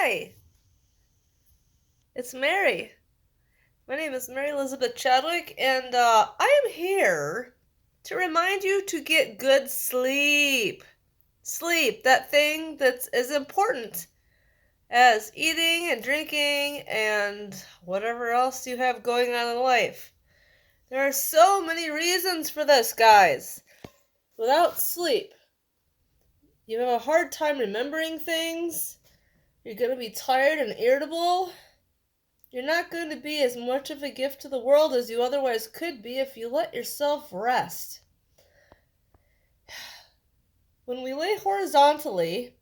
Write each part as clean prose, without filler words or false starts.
Hi, it's Mary. My name is Mary Elizabeth Chadwick, and I am here to remind you to get good sleep. Sleep, that thing that's as important as eating and drinking and whatever else you have going on in life. There are so many reasons for this, guys. Without sleep, you have a hard time remembering things. You're going to be tired and irritable. You're not going to be as much of a gift to the world as you otherwise could be if you let yourself rest. When we lay horizontally,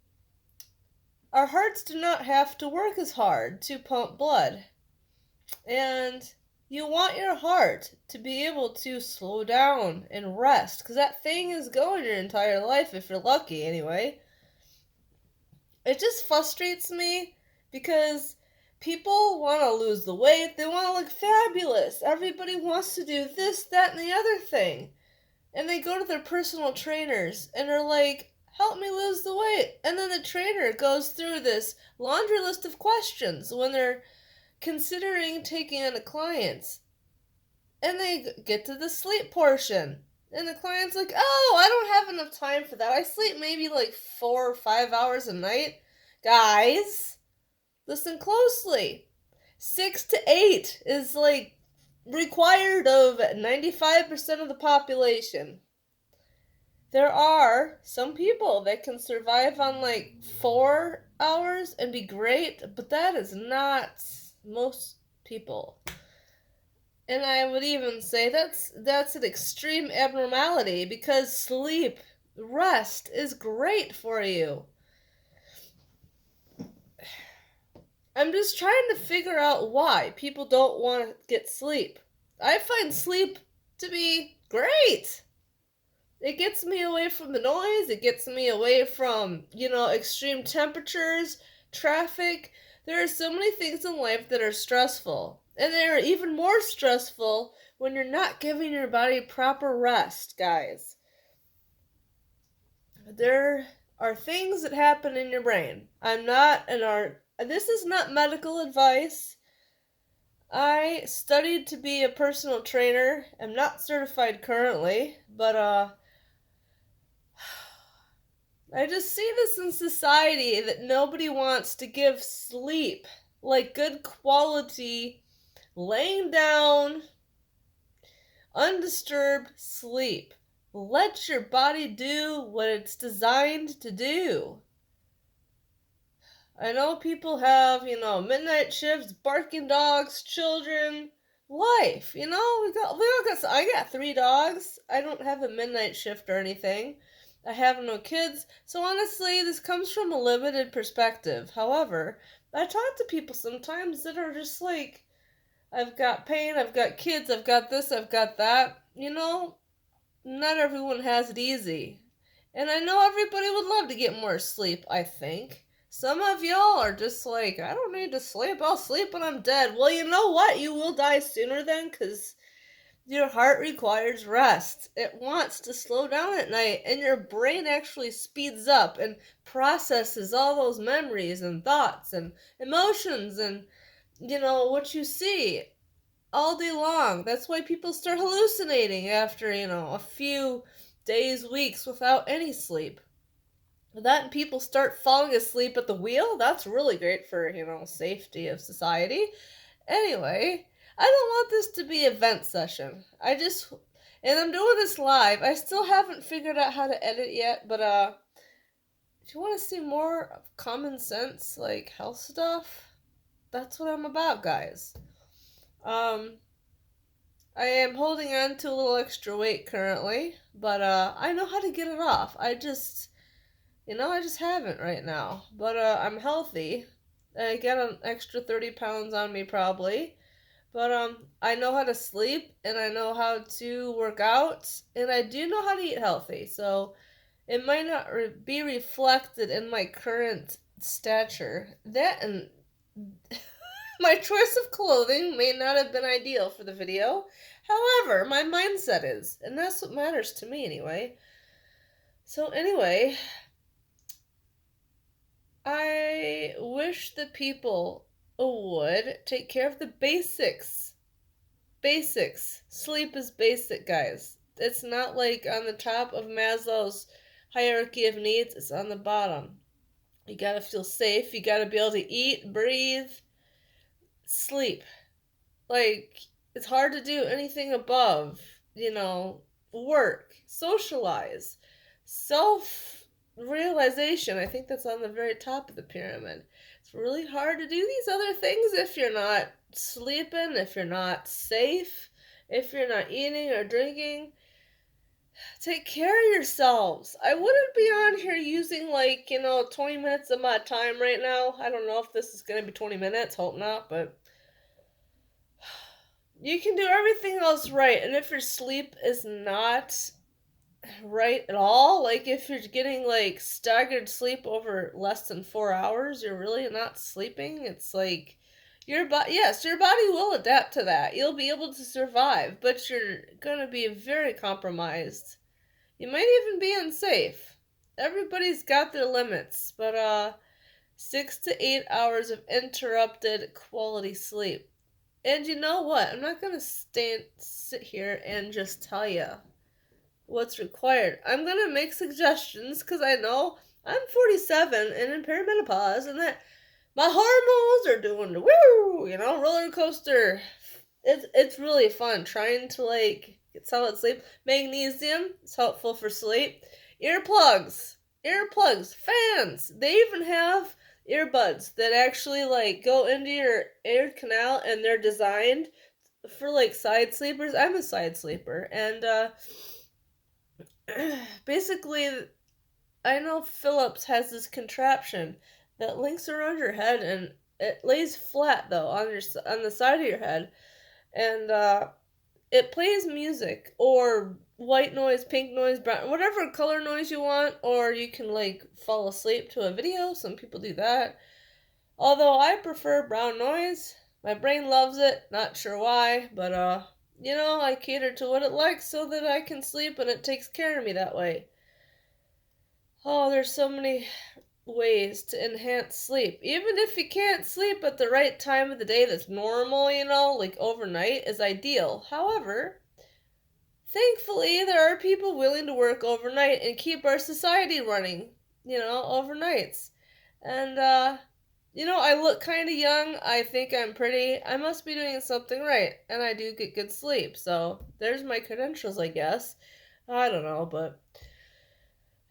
our hearts do not have to work as hard to pump blood. And you want your heart to be able to slow down and rest, because that thing is going your entire life if you're lucky, anyway. It just frustrates me because people want to lose the weight, they want to look fabulous. Everybody wants to do this, that, and the other thing. And they go to their personal trainers and are like, help me lose the weight. And then the trainer goes through this laundry list of questions when they're considering taking on a client. And they get to the sleep portion. And the client's like, oh, I don't have enough time for that. I sleep maybe like 4 or 5 hours a night. Guys, listen closely. 6 to 8 is like required of 95% of the population. There are some people that can survive on like 4 hours and be great, but that is not most people. And I would even say that's an extreme abnormality because sleep, rest is great for you. I'm just trying to figure out why people don't want to get sleep. I find sleep to be great. It gets me away from the noise, it gets me away from, extreme temperatures, traffic. There are so many things in life that are stressful. And they are even more stressful when you're not giving your body proper rest, guys. There are things that happen in your brain. This is not medical advice. I studied to be a personal trainer. I'm not certified currently, but I just see this in society that nobody wants to give sleep, like good quality, laying down, undisturbed sleep. Let your body do what it's designed to do. I know people have, midnight shifts, barking dogs, children, life. I got 3 dogs. I don't have a midnight shift or anything. I have no kids. So honestly, this comes from a limited perspective. However, I talk to people sometimes that are just like, I've got pain, I've got kids, I've got this, I've got that. Not everyone has it easy. And I know everybody would love to get more sleep, I think. Some of y'all are just like, I don't need to sleep, I'll sleep when I'm dead. Well, you know what? You will die sooner then, because your heart requires rest. It wants to slow down at night, and your brain actually speeds up and processes all those memories and thoughts and emotions and, what you see all day long. That's why people start hallucinating after, a few days, weeks without any sleep. That and people start falling asleep at the wheel. That's really great for, safety of society. Anyway, I don't want this to be a vent session. And I'm doing this live. I still haven't figured out how to edit yet, but if you want to see more of common sense, like health stuff, that's what I'm about, guys. I am holding on to a little extra weight currently, but I know how to get it off. I just haven't right now. But I'm healthy. I get an extra 30 pounds on me probably. But I know how to sleep and I know how to work out and I do know how to eat healthy. So it might not be reflected in my current stature. That and my choice of clothing may not have been ideal for the video. However, my mindset is, and that's what matters to me anyway. So anyway, I wish the people would take care of the basics. Basics. Sleep is basic, guys. It's not like on the top of Maslow's hierarchy of needs, it's on the bottom. You gotta feel safe, you gotta be able to eat, breathe, sleep. Like, it's hard to do anything above, work, socialize, self realization. I think that's on the very top of the pyramid. It's really hard to do these other things if you're not sleeping, if you're not safe, if you're not eating or drinking. Take care of yourselves. I wouldn't be on here using 20 minutes of my time right now. I don't know if this is going to be 20 minutes, hope not, but you can do everything else right. And if your sleep is not right at all, like if you're getting staggered sleep over less than 4 hours, you're really not sleeping. It's like your body, yes, your body will adapt to that. You'll be able to survive, but you're gonna be very compromised. You might even be unsafe. Everybody's got their limits, but 6 to 8 hours of interrupted quality sleep. And you know what? I'm not gonna sit here and just tell you what's required. I'm gonna make suggestions because I know I'm 47 and in perimenopause, and that my hormones are doing the woo, roller coaster. It's really fun trying to get solid sleep. Magnesium is helpful for sleep. Earplugs, fans. They even have earbuds that actually go into your ear canal, and they're designed for side sleepers. I'm a side sleeper, and basically I know Philips has this contraption that links around your head, and it lays flat though on the side of your head, and it plays music or white noise, pink noise, brown, whatever color noise you want, or you can fall asleep to a video. Some people do that. Although I prefer brown noise. My brain loves it, not sure why, but I cater to what it likes so that I can sleep and it takes care of me that way. Oh, there's so many ways to enhance sleep. Even if you can't sleep at the right time of the day that's normal, like overnight is ideal. However, thankfully, there are people willing to work overnight and keep our society running, overnights. And, I look kind of young. I think I'm pretty. I must be doing something right. And I do get good sleep. So there's my credentials, I guess. I don't know, but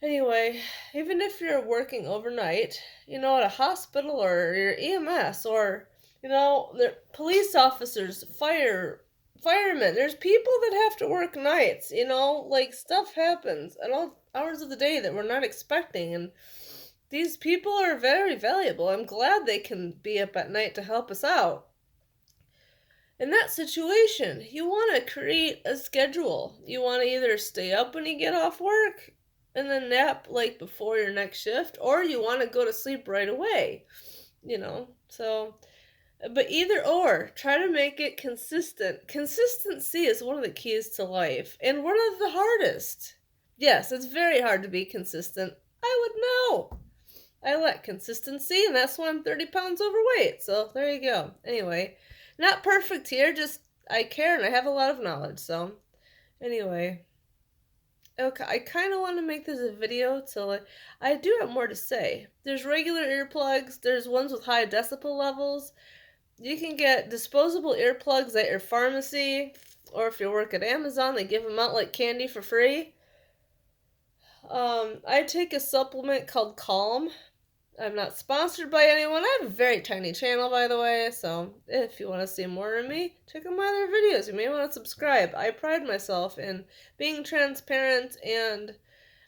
anyway, even if you're working overnight, at a hospital or your EMS or, the police officers, firemen, there's people that have to work nights, stuff happens at all hours of the day that we're not expecting. And these people are very valuable. I'm glad they can be up at night to help us out. In that situation, you want to create a schedule. You want to either stay up when you get off work and then nap before your next shift, or you want to go to sleep right away. So, but either or, try to make it consistent. Consistency is one of the keys to life and one of the hardest. Yes, it's very hard to be consistent. I would know. I lack consistency, and that's why I'm 30 pounds overweight. So there you go. Anyway, not perfect here, just I care and I have a lot of knowledge. So anyway, okay, I kind of want to make this a video till I do have more to say. There's regular earplugs, there's ones with high decibel levels. You can get disposable earplugs at your pharmacy, or if you work at Amazon, they give them out like candy for free. I take a supplement called Calm. I'm not sponsored by anyone. I have a very tiny channel, by the way, so if you want to see more of me, check out my other videos. You may want to subscribe. I pride myself in being transparent and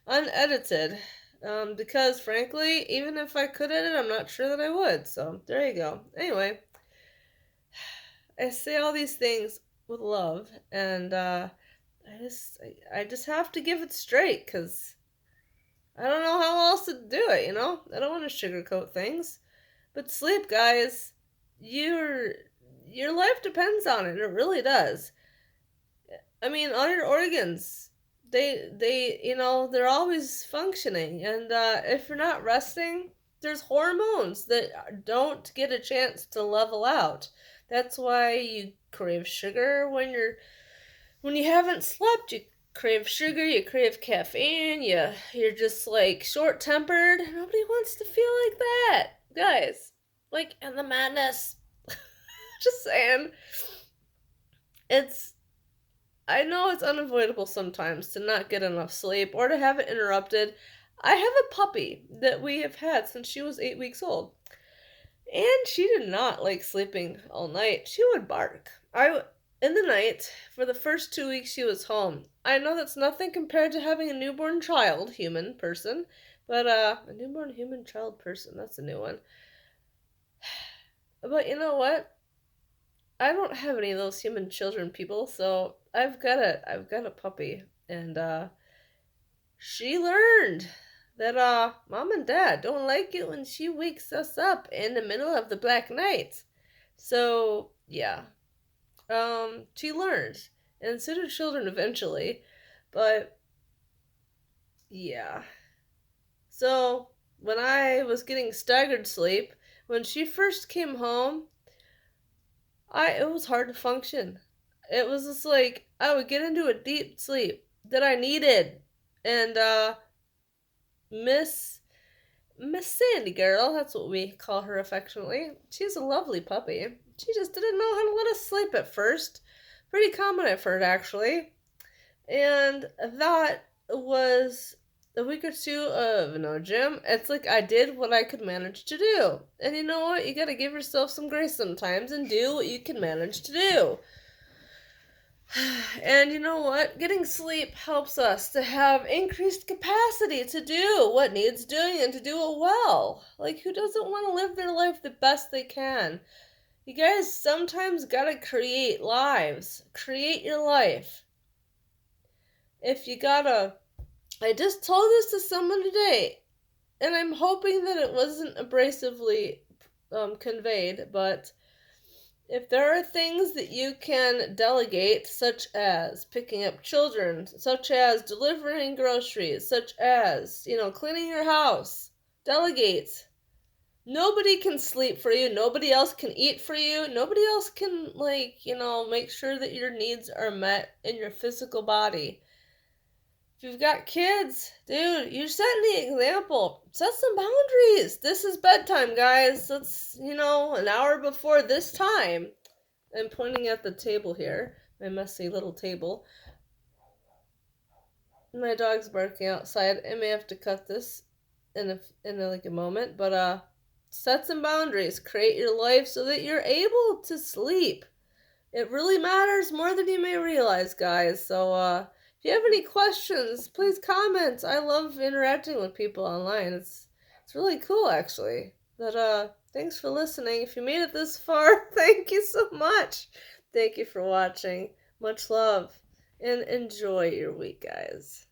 unedited, because frankly, even if I could edit, I'm not sure that I would, so there you go. Anyway, I say all these things with love, and I just have to give it straight, because I don't know how else to do it, I don't want to sugarcoat things. But sleep, guys, your life depends on it. It really does. I mean, all your organs, they're always functioning. And if you're not resting, there's hormones that don't get a chance to level out. That's why you crave sugar when you haven't slept. You crave sugar, you crave caffeine, you're just like short-tempered. Nobody wants to feel like that, guys. Like, and the madness. Just saying. It's I know it's unavoidable sometimes to not get enough sleep or to have it interrupted. I have a puppy that we have had since she was 8 weeks old. And she did not like sleeping all night. She would bark. In the night, for the first 2 weeks she was home. I know that's nothing compared to having a newborn child, human person, but a newborn human child person, that's a new one. But you know what? I don't have any of those human children people, so I've got a puppy, and she learned that mom and dad don't like it when she wakes us up in the middle of the black night. So yeah, she learned, and so do children eventually. But yeah, so when I was getting staggered sleep, when she first came home, I it was hard to function. It was just like I would get into a deep sleep that I needed, and Miss Miss Sandy Girl, that's what we call her affectionately. She's a lovely puppy. She just didn't know how to let us sleep at first. Pretty common I've heard, actually. And that was a week or two of no gym. It's like I did what I could manage to do. And you know what? You gotta give yourself some grace sometimes and do what you can manage to do. And you know what? Getting sleep helps us to have increased capacity to do what needs doing and to do it well. Like, who doesn't want to live their life the best they can? You guys sometimes gotta create lives. Create your life. If you gotta. I just told this to someone today, and I'm hoping that it wasn't abrasively conveyed, but if there are things that you can delegate, such as picking up children, such as delivering groceries, such as, cleaning your house, delegate. Nobody can sleep for you. Nobody else can eat for you. Nobody else can, make sure that your needs are met in your physical body. If you've got kids, dude, you're setting the example. Set some boundaries. This is bedtime, guys. It's, an hour before this time. I'm pointing at the table here, my messy little table. My dog's barking outside. I may have to cut this in a moment, but set some boundaries. Create your life so that you're able to sleep. It really matters more than you may realize, guys. So if you have any questions, please comment. I love interacting with people online. It's really cool, actually. But thanks for listening. If you made it this far, thank you so much. Thank you for watching. Much love, and enjoy your week, guys.